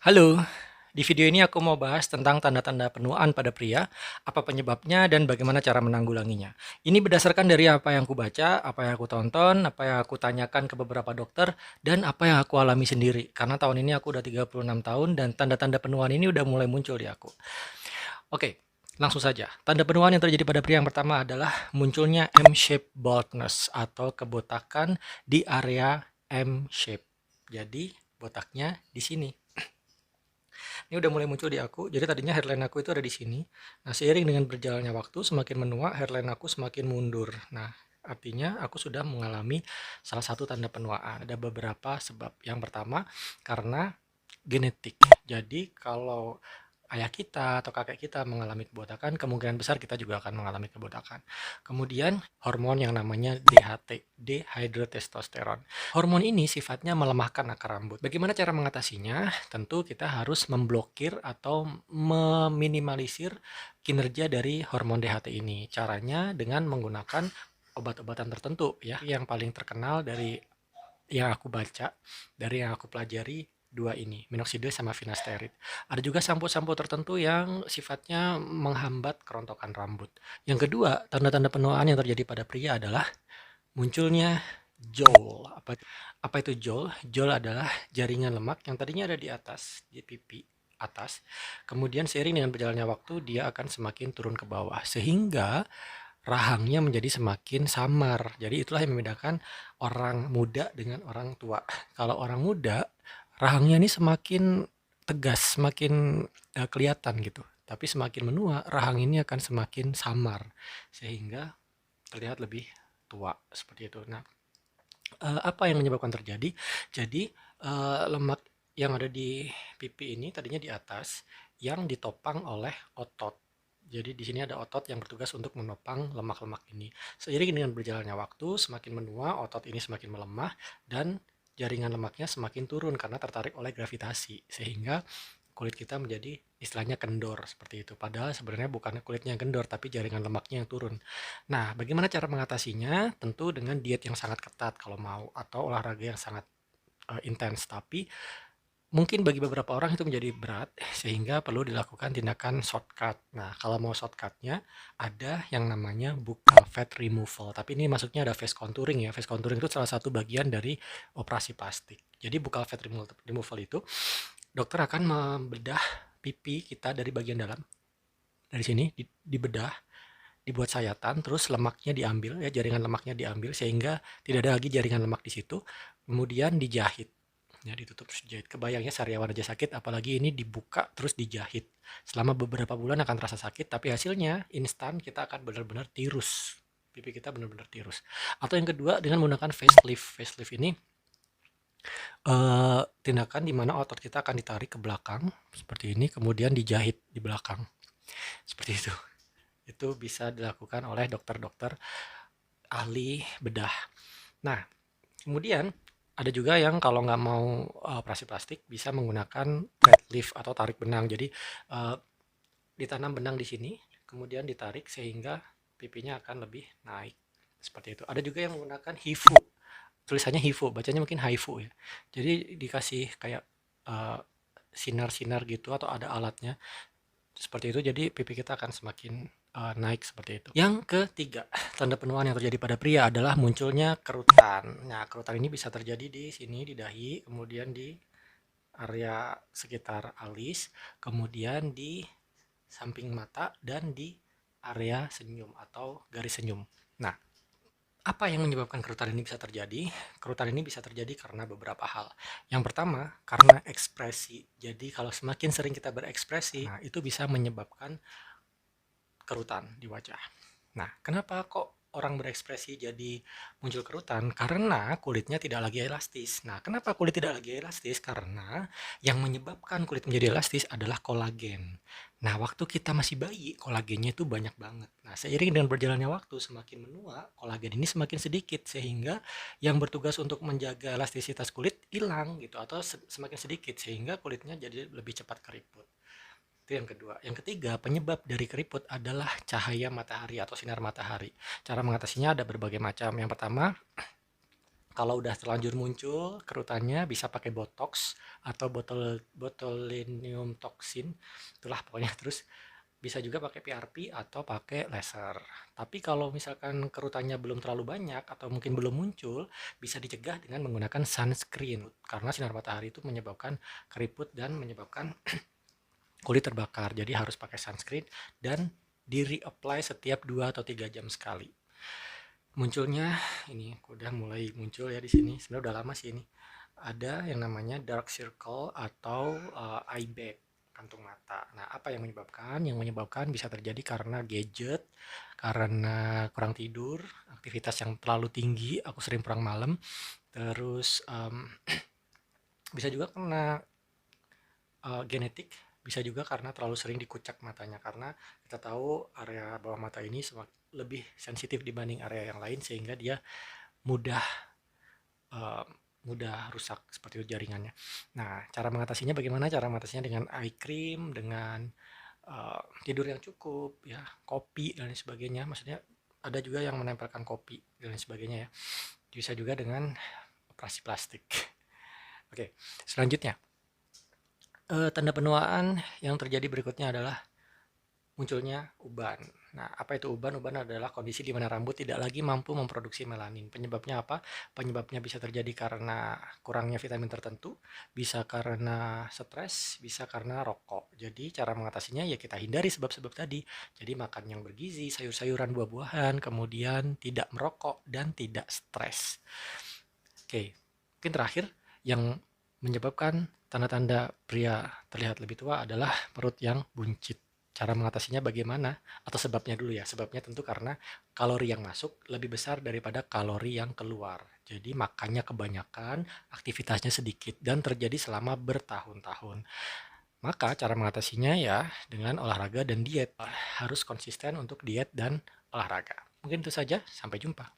Halo, di video ini aku mau bahas tentang tanda-tanda penuaan pada pria, apa penyebabnya, dan bagaimana cara menanggulanginya. Ini berdasarkan dari apa yang aku baca, apa yang aku tonton, apa yang aku tanyakan ke beberapa dokter, dan apa yang aku alami sendiri. Karena tahun ini aku udah 36 tahun dan tanda-tanda penuaan ini udah mulai muncul di aku. Oke, langsung saja. Tanda penuaan yang terjadi pada pria yang pertama adalah munculnya M-shape baldness atau kebotakan di area M-shape. Jadi, botaknya di sini. Ini udah mulai muncul di aku. Jadi tadinya hairline aku itu ada di sini. Nah, seiring dengan berjalannya waktu, semakin menua, hairline aku semakin mundur. Nah, artinya aku sudah mengalami salah satu tanda penuaan. Ada beberapa sebab. Yang pertama, karena genetik. Jadi kalau ayah kita atau kakek kita mengalami kebotakan, kemungkinan besar kita juga akan mengalami kebotakan. Kemudian hormon yang namanya DHT, dehydrotestosteron. Hormon ini sifatnya melemahkan akar rambut. Bagaimana cara mengatasinya? Tentu kita harus memblokir atau meminimalisir kinerja dari hormon DHT ini. Caranya dengan menggunakan obat-obatan tertentu ya. Yang paling terkenal dari yang aku baca, dari yang aku pelajari, dua ini, minoxidil sama finasteride. Ada juga sampo-sampo tertentu yang sifatnya menghambat kerontokan rambut. Yang kedua, tanda-tanda penuaan yang terjadi pada pria adalah munculnya jol. Apa itu jol? Jol adalah jaringan lemak yang tadinya ada di atas, di pipi atas. Kemudian seiring dengan berjalannya waktu, dia akan semakin turun ke bawah. Sehingga rahangnya menjadi semakin samar. Jadi itulah yang membedakan orang muda dengan orang tua. Kalau orang muda, rahangnya ini semakin tegas, semakin kelihatan gitu. Tapi semakin menua, rahang ini akan semakin samar sehingga terlihat lebih tua seperti itu. Nah, apa yang menyebabkan terjadi? Jadi lemak yang ada di pipi ini tadinya di atas yang ditopang oleh otot. Jadi di sini ada otot yang bertugas untuk menopang lemak-lemak ini. Seiring dengan berjalannya waktu, semakin menua, otot ini semakin melemah dan jaringan lemaknya semakin turun karena tertarik oleh gravitasi. Sehingga kulit kita menjadi istilahnya kendor seperti itu. Padahal sebenarnya bukan kulitnya yang kendor, tapi jaringan lemaknya yang turun. Nah, bagaimana cara mengatasinya? Tentu dengan diet yang sangat ketat kalau mau, atau olahraga yang sangat intens. Tapi mungkin bagi beberapa orang itu menjadi berat, sehingga perlu dilakukan tindakan shortcut. Nah, kalau mau shortcutnya, ada yang namanya buccal fat removal. Tapi ini maksudnya ada face contouring ya. Face contouring itu salah satu bagian dari operasi plastik. Jadi buccal fat removal itu, dokter akan membedah pipi kita dari bagian dalam. Dari sini, dibedah, dibuat sayatan, terus lemaknya diambil, ya jaringan lemaknya diambil, sehingga tidak ada lagi jaringan lemak di situ. Kemudian dijahit. Ya, ditutup terus dijahit. Kebayangnya sariawan aja sakit, apalagi ini dibuka terus dijahit. Selama beberapa bulan akan terasa sakit, tapi hasilnya instan kita akan benar-benar tirus. Pipi kita benar-benar tirus. Atau yang kedua dengan menggunakan facelift. Facelift ini tindakan di mana otot kita akan ditarik ke belakang seperti ini, kemudian dijahit di belakang. Seperti itu. Itu bisa dilakukan oleh dokter-dokter ahli bedah. Nah, kemudian ada juga yang kalau nggak mau operasi plastik bisa menggunakan thread lift atau tarik benang. Jadi ditanam benang di sini, kemudian ditarik sehingga pipinya akan lebih naik. Seperti itu. Ada juga yang menggunakan HIFU. Tulisannya HIFU, bacanya mungkin HIFU ya. Jadi dikasih kayak uh, sinar-sinar gitu atau ada alatnya seperti itu. Jadi pipi kita akan semakin naik seperti itu. Yang ketiga, tanda penuaan yang terjadi pada pria adalah munculnya kerutan. Nah, kerutan ini bisa terjadi di sini, di dahi, kemudian di area sekitar alis, kemudian di samping mata, dan di area senyum atau garis senyum. Nah, apa yang menyebabkan kerutan ini bisa terjadi? Kerutan ini bisa terjadi karena beberapa hal. Yang pertama, karena ekspresi. Jadi kalau semakin sering kita berekspresi, nah itu bisa menyebabkan kerutan di wajah. Nah, kenapa kok orang berekspresi jadi muncul kerutan? Karena kulitnya tidak lagi elastis. Nah, kenapa kulit tidak lagi elastis? Karena yang menyebabkan kulit menjadi elastis adalah kolagen. Nah, waktu kita masih bayi, kolagennya itu banyak banget. Nah, seiring dengan berjalannya waktu, semakin menua, kolagen ini semakin sedikit. Sehingga yang bertugas untuk menjaga elastisitas kulit hilang gitu. Atau semakin sedikit. Sehingga kulitnya jadi lebih cepat keriput. Itu yang kedua. Yang ketiga, penyebab dari keriput adalah cahaya matahari atau sinar matahari. Cara mengatasinya ada berbagai macam. Yang pertama, Kalau udah terlanjur muncul kerutannya bisa pakai botox atau botulinum toxin, itulah pokoknya. Terus bisa juga pakai PRP atau pakai laser. Tapi kalau misalkan kerutannya belum terlalu banyak atau mungkin belum muncul, bisa dicegah dengan menggunakan sunscreen. Karena sinar matahari itu menyebabkan keriput dan menyebabkan kulit terbakar. Jadi harus pakai sunscreen dan di reapply setiap 2 atau 3 jam sekali. Munculnya ini udah mulai muncul ya di sini. Sebenarnya udah lama sih ini. Ada yang namanya dark circle atau eye bag, kantung mata. Nah, apa yang menyebabkan? Yang menyebabkan bisa terjadi karena gadget, karena kurang tidur, aktivitas yang terlalu tinggi, aku sering pulang malam, terus bisa juga karena genetik, bisa juga karena terlalu sering dikucak matanya, karena kita tahu area bawah mata ini lebih sensitif dibanding area yang lain sehingga dia mudah eh, mudah rusak seperti itu jaringannya. Nah, cara mengatasinya bagaimana? Cara mengatasinya dengan eye cream, dengan tidur yang cukup, ya, kopi dan lain sebagainya. Maksudnya ada juga yang menempelkan kopi dan lain sebagainya ya. Bisa juga dengan operasi plastik. Oke, selanjutnya tanda penuaan yang terjadi berikutnya adalah munculnya uban. Nah, apa itu uban? Uban adalah kondisi di mana rambut tidak lagi mampu memproduksi melanin. Penyebabnya apa? Penyebabnya bisa terjadi karena kurangnya vitamin tertentu, bisa karena stres, bisa karena rokok. Jadi cara mengatasinya ya kita hindari sebab-sebab tadi. Jadi makan yang bergizi, sayur-sayuran, buah-buahan, kemudian tidak merokok dan tidak stres. Oke, mungkin terakhir yang menyebabkan tanda-tanda pria terlihat lebih tua adalah perut yang buncit. Cara mengatasinya bagaimana? Atau sebabnya dulu ya. Sebabnya tentu karena kalori yang masuk lebih besar daripada kalori yang keluar. Jadi makannya kebanyakan, aktivitasnya sedikit, dan terjadi selama bertahun-tahun. Maka cara mengatasinya ya dengan olahraga dan diet. Harus konsisten untuk diet dan olahraga. Mungkin itu saja, sampai jumpa.